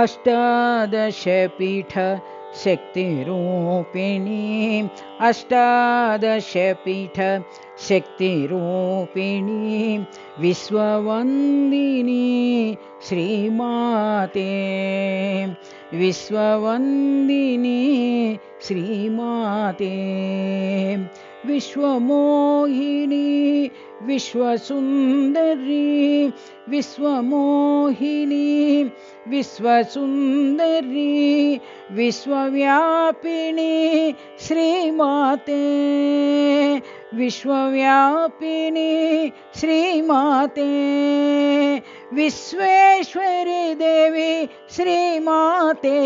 अष्टादशपीठ शक्तिरूपिणी अष्टादशपीठ शक्तिरूपिणी विश्ववन्दिनी श्रीमाते विश्ववन्दिनी श्रीमाते विश्वमोहिनी विश्वसुन्दरी विश्वमोहिनी विश्वसुन्दरी विश्वव्यापिनी श्रीमाते विश्वव्यापिनी श्रीमाते विश्वेश्वरी देवी श्रीमाते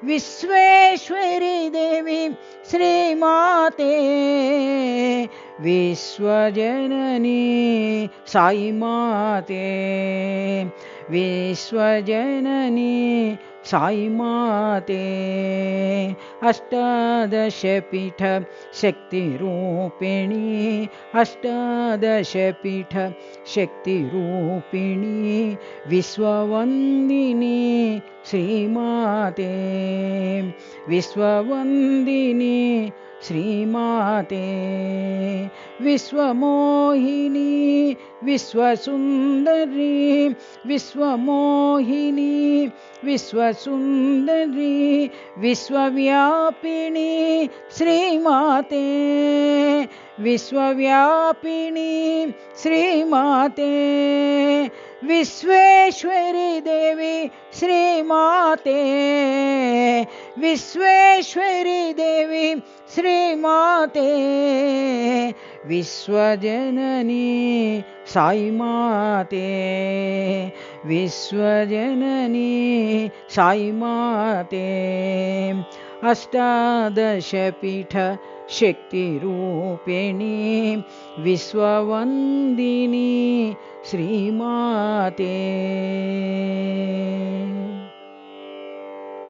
विश्वेश्वरी देवी श्रीमाते विश्वजननी साईमाते विश्वजननी साईमाते अष्टादशपीठ शक्तिरूपिणी अष्टादशपीठ शक्तिरूपिणी विश्ववन्दिनी श्रीमाते विश्ववन्दिनी श्रीमाते विश्वमोहिनी विश्वसुन्दरी विश्वमोहिनी विश्वसुन्दरी विश्वव्यापिनी श्रीमाते विश्वव्यापिनी श्रीमाते विश्वेश्वरी देवी श्रीमाते विश्वेश्वरी देवी श्रीमाते विश्वजननी साईमाते विश्वजननी साईमाते अष्टादशपीठ शक्तिरूपिणी विश्ववन्दिनी श्रीमाते।